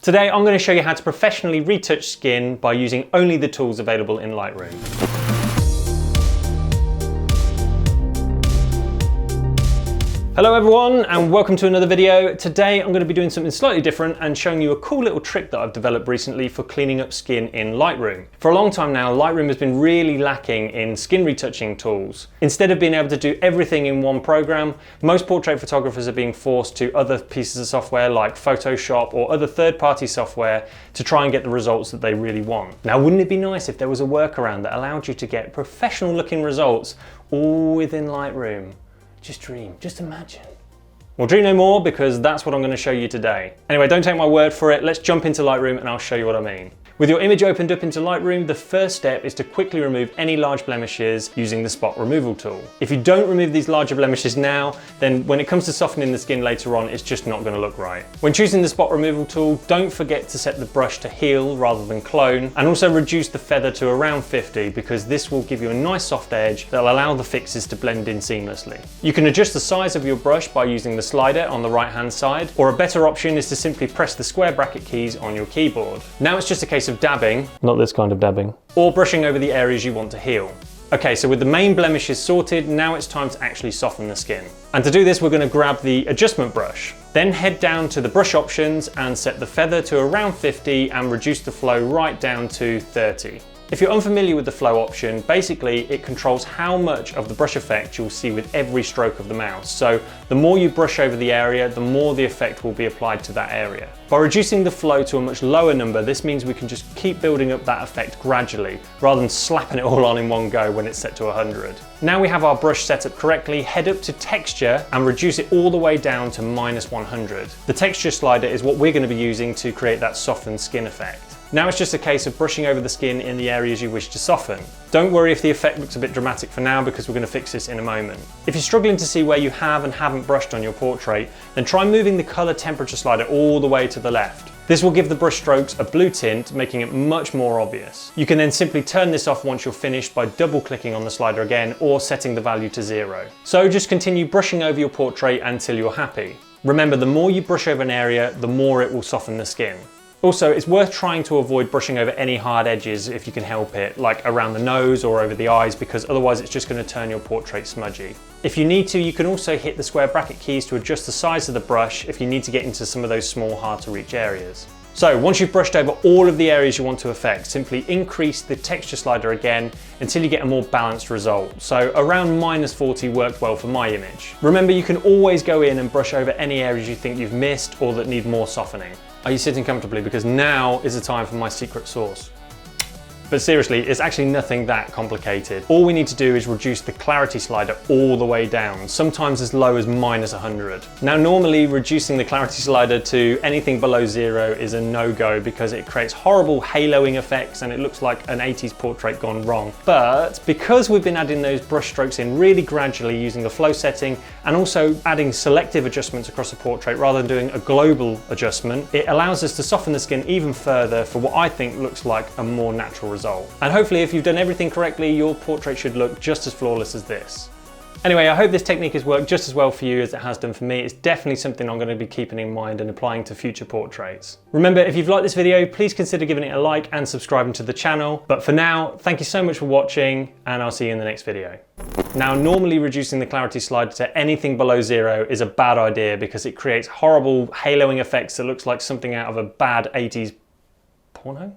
Today I'm going to show you how to professionally retouch skin by using only the tools available in Lightroom. Hello everyone and welcome to another video. Today I'm going to be doing something slightly different and showing you a cool little trick that I've developed recently for cleaning up skin in Lightroom. For a long time now, Lightroom has been really lacking in skin retouching tools. Instead of being able to do everything in one program, most portrait photographers are being forced to other pieces of software like Photoshop or other third-party software to try and get the results that they really want. Now, wouldn't it be nice if there was a workaround that allowed you to get professional looking results all within Lightroom? Just dream, just imagine. Well, dream no more, because that's what I'm going to show you today. Anyway, don't take my word for it. Let's jump into Lightroom and I'll show you what I mean. With your image opened up into Lightroom, the first step is to quickly remove any large blemishes using the spot removal tool. If you don't remove these larger blemishes now, then when it comes to softening the skin later on, it's just not going to look right. When choosing the spot removal tool, don't forget to set the brush to heal rather than clone, and also reduce the feather to around 50, because this will give you a nice soft edge that will allow the fixes to blend in seamlessly. You can adjust the size of your brush by using the slider on the right hand side, or a better option is to simply press the square bracket keys on your keyboard. Now it's just a case of dabbing, not this kind of dabbing, or brushing over the areas you want to heal. Okay, so with the main blemishes sorted, now it's time to actually soften the skin. And to do this, we're going to grab the adjustment brush. Then head down to the brush options and set the feather to around 50 and reduce the flow right down to 30. If you're unfamiliar with the flow option, basically it controls how much of the brush effect you'll see with every stroke of the mouse. So the more you brush over the area, the more the effect will be applied to that area. By reducing the flow to a much lower number, this means we can just keep building up that effect gradually, rather than slapping it all on in one go when it's set to 100. Now we have our brush set up correctly, head up to texture and reduce it all the way down to -100. The texture slider is what we're going to be using to create that softened skin effect. Now it's just a case of brushing over the skin in the areas you wish to soften. Don't worry if the effect looks a bit dramatic for now, because we're going to fix this in a moment. If you're struggling to see where you have and haven't brushed on your portrait, then try moving the color temperature slider all the way to the left. This will give the brush strokes a blue tint, making it much more obvious. You can then simply turn this off once you're finished by double clicking on the slider again or setting the value to 0. So just continue brushing over your portrait until you're happy. Remember, the more you brush over an area, the more it will soften the skin. Also, it's worth trying to avoid brushing over any hard edges if you can help it, like around the nose or over the eyes, because otherwise it's just going to turn your portrait smudgy. If you need to, you can also hit the square bracket keys to adjust the size of the brush if you need to get into some of those small, hard to reach areas. So once you've brushed over all of the areas you want to affect, simply increase the texture slider again until you get a more balanced result. So around -40 worked well for my image. Remember, you can always go in and brush over any areas you think you've missed or that need more softening. Are you sitting comfortably? Because now is the time for my secret sauce. But seriously, it's actually nothing that complicated. All we need to do is reduce the clarity slider all the way down, sometimes as low as -100. Now, normally reducing the clarity slider to anything below 0 is a no-go, because it creates horrible haloing effects and it looks like an 80s portrait gone wrong. But because we've been adding those brush strokes in really gradually using the flow setting and also adding selective adjustments across the portrait rather than doing a global adjustment, it allows us to soften the skin even further for what I think looks like a more natural result. And hopefully, if you've done everything correctly, your portrait should look just as flawless as this. Anyway, I hope this technique has worked just as well for you as it has done for me. It's definitely something I'm going to be keeping in mind and applying to future portraits. Remember, if you've liked this video, please consider giving it a like and subscribing to the channel. But for now, thank you so much for watching, and I'll see you in the next video. Now, normally reducing the clarity slider to anything below 0 is a bad idea, because it creates horrible haloing effects that looks like something out of a bad 80s porno.